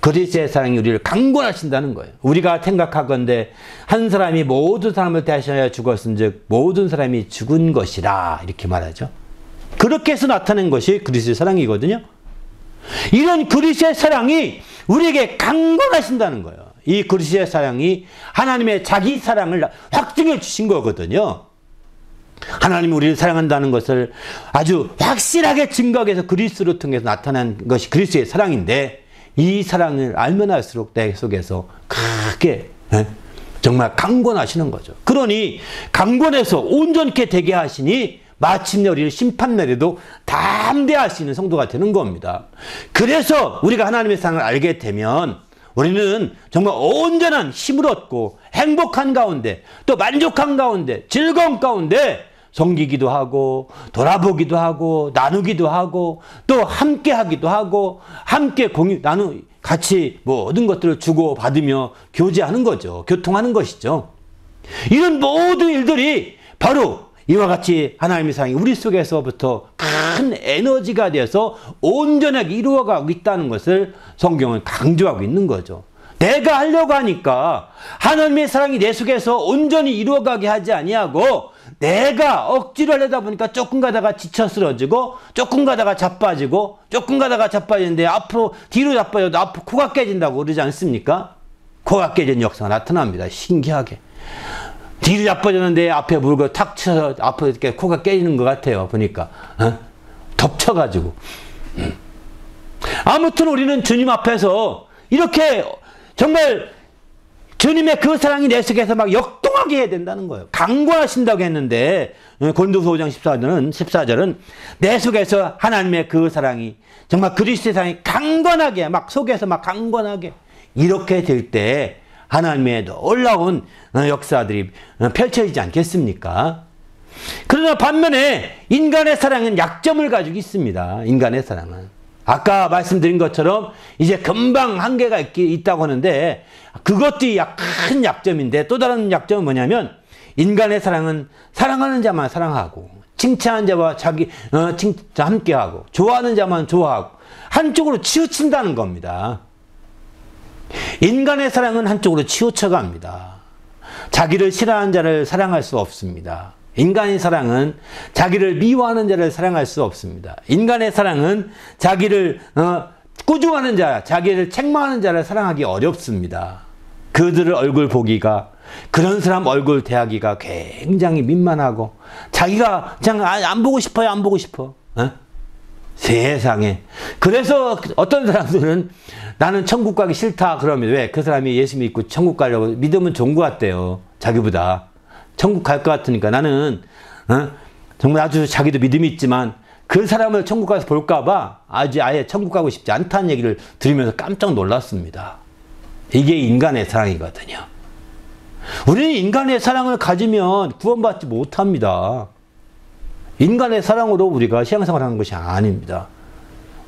B: 그리스도의 사랑이 우리를 강권하신다는 거예요. 우리가 생각하건대 한 사람이 모든 사람을 대하여 죽었은즉 모든 사람이 죽은 것이라 이렇게 말하죠. 그렇게 해서 나타낸 것이 그리스도의 사랑이거든요. 이런 그리스도의 사랑이 우리에게 강권하신다는 거예요. 이 그리스도의 사랑이 하나님의 자기 사랑을 확증해 주신 거거든요. 하나님이 우리를 사랑한다는 것을 아주 확실하게 증거해서 그리스도를 통해서 나타난 것이 그리스도의 사랑인데, 이 사랑을 알면 할수록 내 속에서 크게 정말 강권하시는 거죠. 그러니 강권해서 온전케 되게 하시니 마침내 우리를 심판날에도 담대할 수 있는 성도가 되는 겁니다. 그래서 우리가 하나님의 사랑을 알게 되면 우리는 정말 온전한 힘을 얻고 행복한 가운데 또 만족한 가운데 즐거운 가운데 섬기기도 하고 돌아보기도 하고 나누기도 하고 또 함께 하기도 하고 함께 같이 모든 것들을 주고 받으며 교제하는 거죠. 교통하는 것이죠. 이런 모든 일들이 바로 이와 같이 하나님의 사랑이 우리 속에서부터 큰 에너지가 되어서 온전하게 이루어가고 있다는 것을 성경은 강조하고 있는 거죠. 내가 하려고 하니까 하나님의 사랑이 내 속에서 온전히 이루어가게 하지 아니하고 내가 억지로 하려다 보니까 조금 가다가 지쳐 쓰러지고 조금 가다가 자빠지고 조금 가다가 자빠지는데 앞으로 뒤로 자빠져도 앞으로 코가 깨진다고 그러지 않습니까? 코가 깨진 역사가 나타납니다. 신기하게. 뒤로 자빠졌는데 앞에 물고 탁 쳐서 앞으로 이렇게 코가 깨지는 것 같아요. 보니까. 덮쳐가지고. 아무튼 우리는 주님 앞에서 이렇게 정말 주님의 그 사랑이 내 속에서 막 역동하게 해야 된다는 거예요. 강권하신다고 했는데 고린도서 5장 14절은 내 속에서 하나님의 그 사랑이 정말 그리스도의 사랑이 강건하게 막 속에서 막 강건하게 이렇게 될 때 하나님의 놀라운 역사들이 펼쳐지지 않겠습니까? 그러나 반면에 인간의 사랑은 약점을 가지고 있습니다. 인간의 사랑은. 아까 말씀드린 것처럼 이제 금방 한계가 있다고 하는데 그것도 큰 약점인데 또 다른 약점은 뭐냐면 인간의 사랑은 사랑하는 자만 사랑하고 칭찬하는 자와 함께하고 좋아하는 자만 좋아하고 한쪽으로 치우친다는 겁니다. 인간의 사랑은 한쪽으로 치우쳐갑니다. 자기를 싫어하는 자를 사랑할 수 없습니다. 인간의 사랑은 자기를 미워하는 자를 사랑할 수 없습니다. 인간의 사랑은 자기를 꾸중하는 자, 자기를 책망하는 자를 사랑하기 어렵습니다. 그들을 얼굴 보기가, 그런 사람 얼굴 대하기가 굉장히 민망하고 자기가 그냥 안 보고 싶어요. 안 보고 싶어. 세상에. 그래서 어떤 사람들은 나는 천국 가기 싫다 그러면 왜? 그 사람이 예수 믿고 천국 가려고 믿으면 좋은 것 같대요. 자기보다. 천국 갈 것 같으니까 나는 정말 아주 자기도 믿음이 있지만 그 사람을 천국 가서 볼까 봐 아예 천국 가고 싶지 않다는 얘기를 들으면서 깜짝 놀랐습니다. 이게 인간의 사랑이거든요. 우리는 인간의 사랑을 가지면 구원받지 못합니다. 인간의 사랑으로 우리가 신앙생활하는 것이 아닙니다.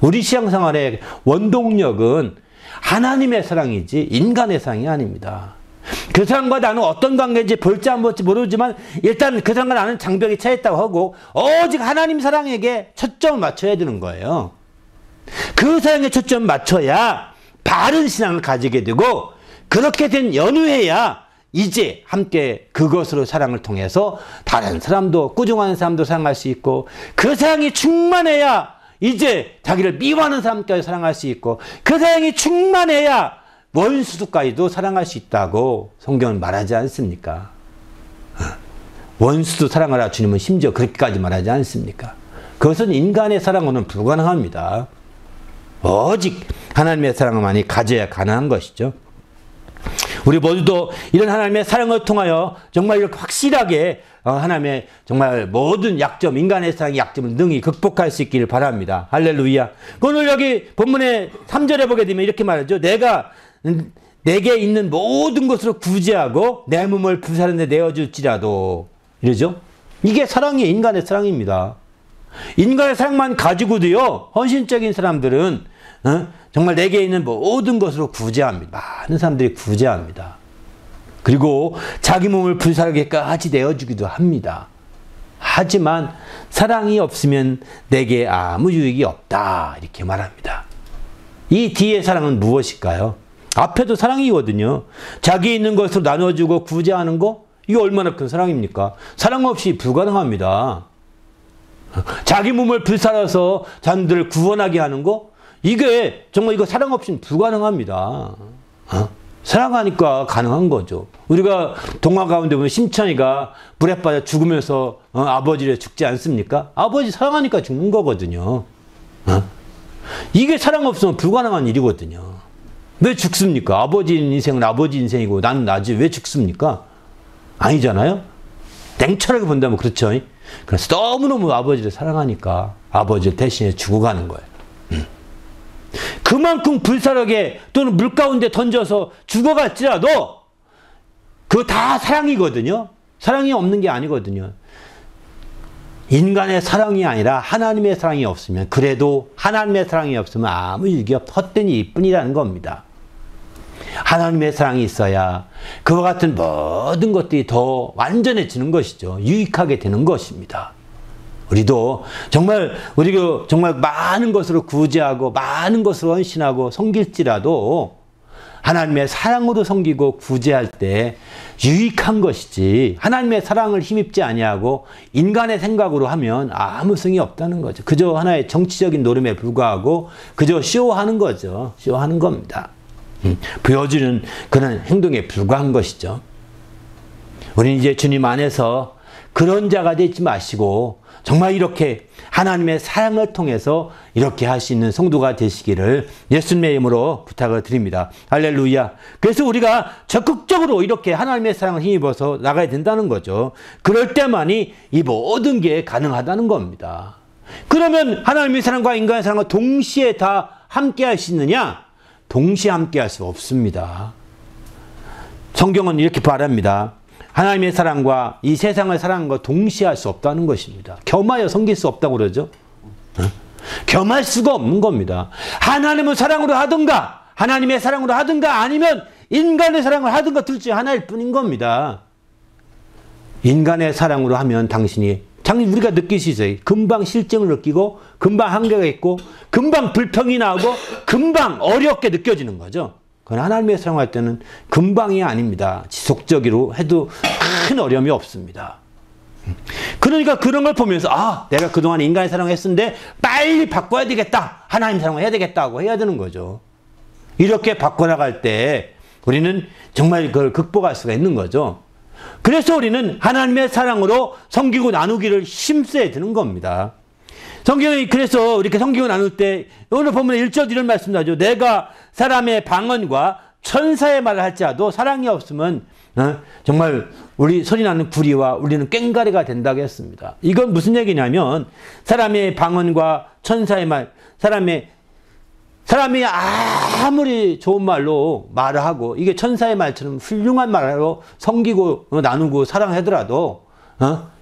B: 우리 신앙생활의 원동력은 하나님의 사랑이지 인간의 사랑이 아닙니다. 그 사람과 나는 어떤 관계인지 볼지 안 볼지 모르지만 일단 그 사람과 나는 장벽이 차있다고 하고 오직 하나님 사랑에게 초점을 맞춰야 되는 거예요. 그 사랑에 초점을 맞춰야 바른 신앙을 가지게 되고 그렇게 된 연후에야 이제 함께 그것으로 사랑을 통해서 다른 사람도 꾸중하는 사람도 사랑할 수 있고 그 사랑이 충만해야 이제 자기를 미워하는 사람까지 사랑할 수 있고 그 사랑이 충만해야 원수도까지도 사랑할 수 있다고 성경은 말하지 않습니까? 원수도 사랑하라 주님은 심지어 그렇게까지 말하지 않습니까? 그것은 인간의 사랑으로는 불가능합니다. 오직 하나님의 사랑만이 가져야 가능한 것이죠. 우리 모두도 이런 하나님의 사랑을 통하여 정말 이렇게 확실하게 하나님의 정말 모든 약점, 인간의 사랑의 약점을 능히 극복할 수 있기를 바랍니다. 할렐루야. 오늘 여기 본문의 3절에 보게 되면 이렇게 말하죠. 내게 있는 모든 것으로 구제하고 내 몸을 불사르는 데 내어줄지라도 이러죠. 이게 사랑이 인간의 사랑입니다. 인간의 사랑만 가지고도요 헌신적인 사람들은 정말 내게 있는 모든 것으로 구제합니다. 많은 사람들이 구제합니다. 그리고 자기 몸을 불사르게까지 내어주기도 합니다. 하지만 사랑이 없으면 내게 아무 유익이 없다 이렇게 말합니다. 이 뒤의 사랑은 무엇일까요? 앞에도 사랑이거든요. 자기 있는 것으로 나눠주고 구제하는 거 이게 얼마나 큰 사랑입니까? 사랑 없이 불가능합니다. 자기 몸을 불살아서 사람들을 구원하게 하는 거 이게 정말 이거 사랑 없이는 불가능합니다. 사랑하니까 가능한 거죠. 우리가 동화 가운데 보면 심청이가 물에 빠져 죽으면서 아버지를 죽지 않습니까? 아버지 사랑하니까 죽는 거거든요. 이게 사랑 없으면 불가능한 일이거든요. 왜 죽습니까? 아버지 인생은 아버지 인생이고 나는 나지 왜 죽습니까? 아니잖아요? 냉철하게 본다면 그렇죠. 그래서 너무너무 아버지를 사랑하니까 아버지를 대신해 죽어가는 거예요. 그만큼 불사르게 또는 물 가운데 던져서 죽어갈지라도 그거 다 사랑이거든요. 사랑이 없는 게 아니거든요. 인간의 사랑이 아니라 하나님의 사랑이 없으면 그래도 하나님의 사랑이 없으면 아무 일이 헛된 일뿐이라는 겁니다. 하나님의 사랑이 있어야 그와 같은 모든 것들이 더 완전해지는 것이죠. 유익하게 되는 것입니다. 우리도 정말 많은 것으로 구제하고 많은 것으로 헌신하고 섬길지라도 하나님의 사랑으로 섬기고 구제할 때 유익한 것이지, 하나님의 사랑을 힘입지 아니하고 인간의 생각으로 하면 아무 성이 없다는 거죠. 그저 하나의 정치적인 노름에 불과하고 그저 쇼하는 거죠. 쇼하는 겁니다. 보여주는 그런 행동에 불과한 것이죠. 우리는 이제 주님 안에서 그런 자가 되지 마시고 정말 이렇게 하나님의 사랑을 통해서 이렇게 할 수 있는 성도가 되시기를 예수님의 이름으로 부탁을 드립니다. 할렐루야. 그래서 우리가 적극적으로 이렇게 하나님의 사랑을 힘입어서 나가야 된다는 거죠. 그럴 때만이 이 모든 게 가능하다는 겁니다. 그러면 하나님의 사랑과 인간의 사랑을 동시에 다 함께 할 수 있느냐? 동시에 함께 할 수 없습니다. 성경은 이렇게 말합니다. 하나님의 사랑과 이 세상을 사랑하는 것 동시에 할 수 없다는 것입니다. 겸하여 섬길 수 없다고 그러죠. 겸할 수가 없는 겁니다. 하나님을 사랑으로 하든가 하나님의 사랑으로 하든가 아니면 인간의 사랑을 하든가 둘 중에 하나일 뿐인 겁니다. 인간의 사랑으로 하면 당신이 우리가 느낄 수 있어요. 금방 실증을 느끼고 금방 한계가 있고 금방 불평이 나오고 금방 어렵게 느껴지는 거죠. 그건 하나님의 사랑할 때는 금방이 아닙니다. 지속적으로 해도 큰 어려움이 없습니다. 그러니까 그런 걸 보면서 내가 그동안 인간의 사랑을 했었는데 빨리 바꿔야 되겠다. 하나님 사랑을 해야 되겠다고 해야 되는 거죠. 이렇게 바꿔나갈 때 우리는 정말 그걸 극복할 수가 있는 거죠. 그래서 우리는 하나님의 사랑으로 섬기고 나누기를 힘써야 되는 겁니다. 성경이 그래서 이렇게 섬기고 나눌 때 오늘 보면 1절 이런 말씀도 하죠. 내가 사람의 방언과 천사의 말을 할지라도 사랑이 없으면 정말 우리 소리나는 구리와 울리는 꽹과리가 된다고 했습니다. 이건 무슨 얘기냐면 사람의 방언과 천사의 말, 사람이 아무리 좋은 말로 말을 하고 이게 천사의 말처럼 훌륭한 말로 섬기고 나누고 사랑하더라도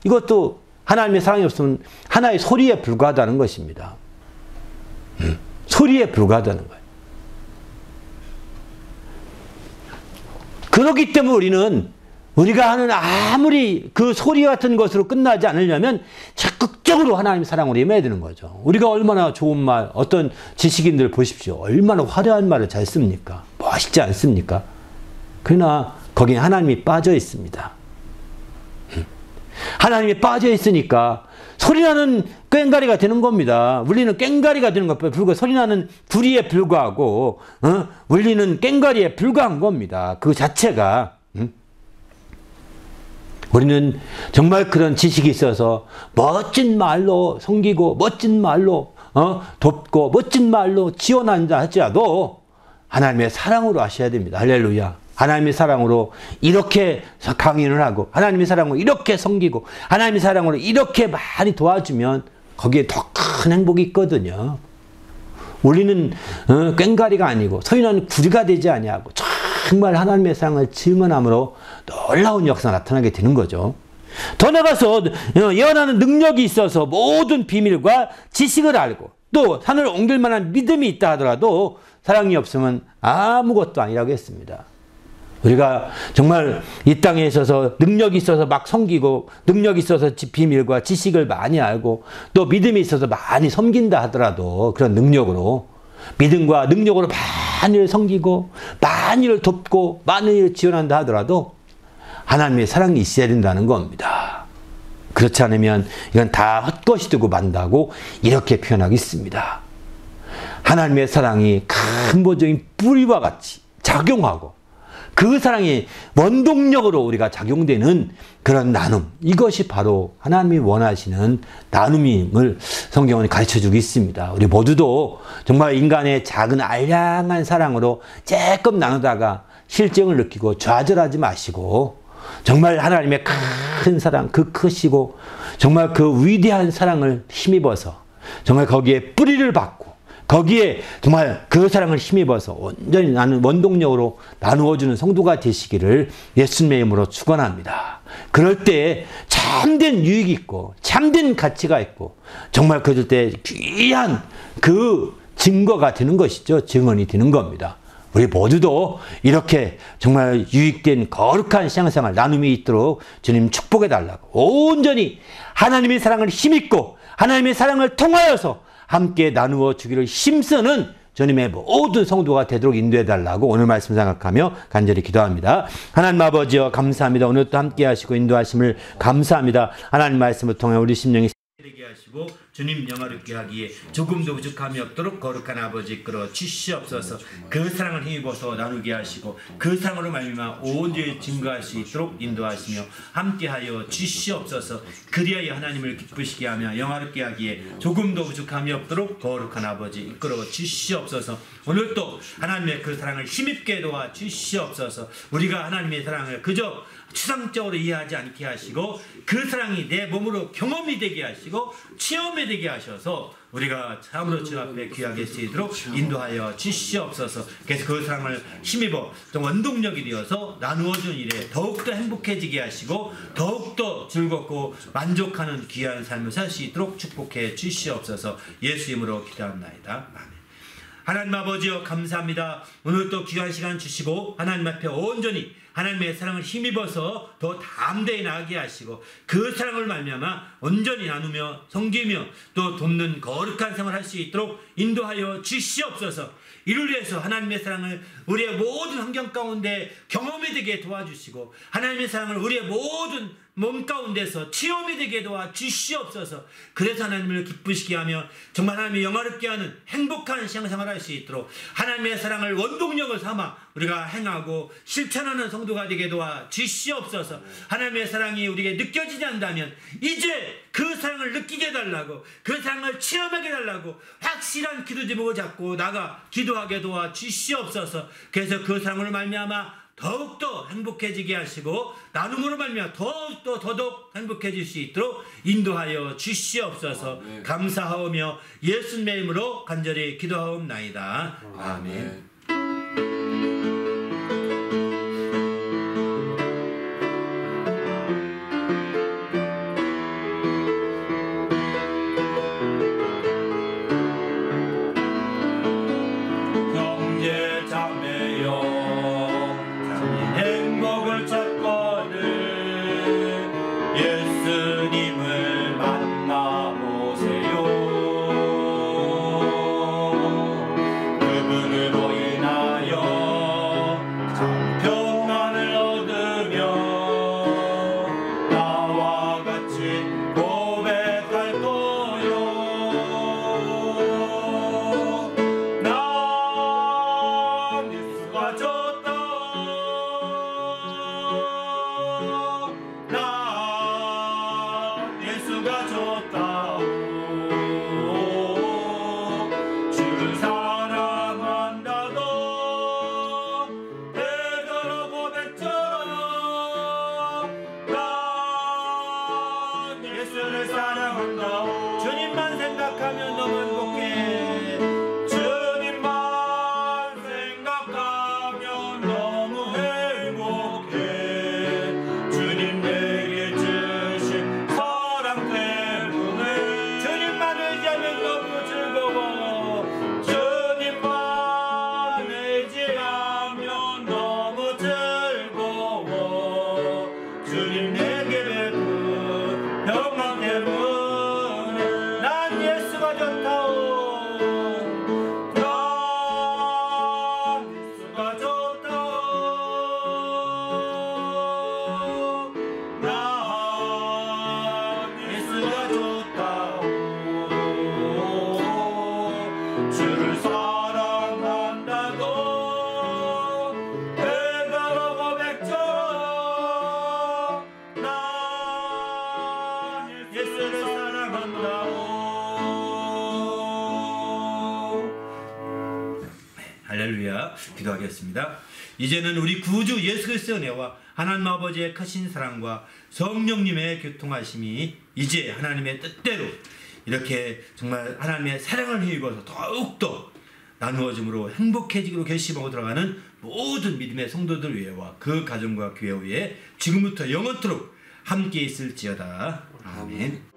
B: 이것도 하나님의 사랑이 없으면 하나의 소리에 불과하다는 것입니다. 소리에 불과하다는 거예요. 그렇기 때문에 우리가 하는 아무리 그 소리 같은 것으로 끝나지 않으려면 적극적으로 하나님의 사랑으로 임해야 되는 거죠. 우리가 얼마나 좋은 말, 어떤 지식인들 보십시오. 얼마나 화려한 말을 잘 씁니까? 멋있지 않습니까? 그러나 거기에 하나님이 빠져 있습니다. 하나님이 빠져 있으니까 소리나는 꽹과리가 되는 겁니다. 울리는 꽹과리가 되는 것보다 불과 소리나는 구리에 불과하고 울리는 꽹과리에 불과한 겁니다. 그 자체가. 우리는 정말 그런 지식이 있어서 멋진 말로 섬기고 멋진 말로 돕고 멋진 말로 지원한다 할지라도 하나님의 사랑으로 하셔야 됩니다. 할렐루야. 하나님의 사랑으로 이렇게 강인을 하고 하나님의 사랑으로 이렇게 섬기고 하나님의 사랑으로 이렇게 많이 도와주면 거기에 더 큰 행복이 있거든요. 우리는 꽹과리가 아니고 소리나는 구리가 되지 아니하고 정말 하나님의 사랑을 증언함으로 놀라운 역사가 나타나게 되는 거죠. 더 나가서 예언하는 능력이 있어서 모든 비밀과 지식을 알고 또 산을 옮길 만한 믿음이 있다 하더라도 사랑이 없으면 아무것도 아니라고 했습니다. 우리가 정말 이 땅에 있어서 능력이 있어서 막 섬기고 능력이 있어서 비밀과 지식을 많이 알고 또 믿음이 있어서 많이 섬긴다 하더라도 그런 능력으로 믿음과 능력으로 많이를 섬기고 많이를 돕고 많이를 지원한다 하더라도 하나님의 사랑이 있어야 된다는 겁니다. 그렇지 않으면 이건 다 헛것이 되고 만다고 이렇게 표현하고 있습니다. 하나님의 사랑이 근본적인 뿌리와 같이 작용하고 그 사랑이 원동력으로 우리가 작용되는 그런 나눔, 이것이 바로 하나님이 원하시는 나눔임을 성경은 가르쳐주고 있습니다. 우리 모두도 정말 인간의 작은 알량한 사랑으로 조금 나누다가 실증을 느끼고 좌절하지 마시고 정말 하나님의 큰 사랑, 그 크시고 정말 그 위대한 사랑을 힘입어서 정말 거기에 뿌리를 받고 거기에 정말 그 사랑을 힘입어서 온전히 나는 원동력으로 나누어주는 성도가 되시기를 예수님의 이름으로 축원합니다. 그럴 때 참된 유익이 있고 참된 가치가 있고 정말 그럴 때 귀한 그 증거가 되는 것이죠. 증언이 되는 겁니다. 우리 모두도 이렇게 정말 유익된 거룩한 신앙생활 나눔이 있도록 주님 축복해 달라고 온전히 하나님의 사랑을 힘입고 하나님의 사랑을 통하여서 함께 나누어 주기를 힘쓰는 주님의 모든 성도가 되도록 인도해달라고 오늘 말씀 생각하며 간절히 기도합니다. 하나님 아버지여 감사합니다. 오늘 또 함께 하시고 인도하심을 감사합니다. 하나님 말씀을 통해 우리 심령이 되게 하시고 주님 영화롭게 하기에 조금도 부족함이 없도록 거룩한 아버지 이끌어 주시옵소서. 그 사랑을 힘입어서 나누게 하시고 그 사랑으로 말미암아 온 죄에 증거할 수 있도록 인도하시며 함께하여 주시옵소서. 그리하여 하나님을 기쁘시게 하며 영화롭게 하기에 조금도 부족함이 없도록 거룩한 아버지 이끌어 주시옵소서. 오늘도 하나님의 그 사랑을 힘입게 도와 주시옵소서. 우리가 하나님의 사랑을 그저 추상적으로 이해하지 않게 하시고 그 사랑이 내 몸으로 경험이 되게 하시고 체험이 되게 하셔서 우리가 참으로 주 앞에 귀하게 쓰이도록 인도하여 주시옵소서. 그래서 그 사랑을 힘입어 좀 원동력이 되어서 나누어준 일에 더욱더 행복해지게 하시고 더욱더 즐겁고 만족하는 귀한 삶을 살 수 있도록 축복해 주시옵소서. 예수 이름으로 기도합나이다. 아멘. 하나님 아버지여 감사합니다. 오늘 또 귀한 시간 주시고 하나님 앞에 온전히 하나님의 사랑을 힘입어서 더 담대히 나아가게 하시고 그 사랑을 말미암아 온전히 나누며 섬기며 또 돕는 거룩한 생활을 할 수 있도록 인도하여 주시옵소서. 이를 위해서 하나님의 사랑을 우리의 모든 환경 가운데 경험이 되게 도와주시고 하나님의 사랑을 우리의 모든 몸 가운데서 체험이 되게 도와 주시옵소서. 그래서 하나님을 기쁘시게 하며 정말 하나님의 영화롭게 하는 행복한 신앙생활을 할 수 있도록 하나님의 사랑을 원동력을 삼아 우리가 행하고 실천하는 성도가 되게 도와 주시옵소서. 하나님의 사랑이 우리에게 느껴지지 않다면 이제 그 사랑을 느끼게 해달라고 그 사랑을 체험하게 해달라고 확실한 기도 제목을 잡고 나가 기도하게 도와 주시옵소서. 그래서 그 사랑으로 말미암아 더욱더 행복해지게 하시고 나눔으로 말미암아 더욱더 더더욱 행복해질 수 있도록 인도하여 주시옵소서. 감사하오며 예수님의 이름으로 간절히 기도하옵나이다. 아멘. 주님만 생각하면 너무 행복해. 주님만 생각하면 너무 행복해. 주님 내게 주신 사랑 때문에 주님만 의지하면 너무 즐거워. 주님만 의지하면 너무 즐거워. 주님 내게 베푼 평강 때문에 할렐루야. 기도하겠습니다. 이제는 우리 구주 예수 그리스도의 은혜와 하나님 아버지의 크신 사랑과 성령님의 교통하심이 이제 하나님의 뜻대로 이렇게 정말 하나님의 사랑을 힘입어서 더욱더 나누어짐으로 행복해지기로 결심하고 들어가는 모든 믿음의 성도들 위에와 그 가정과 교회 위에 지금부터 영원토록 함께 있을지어다. 아멘.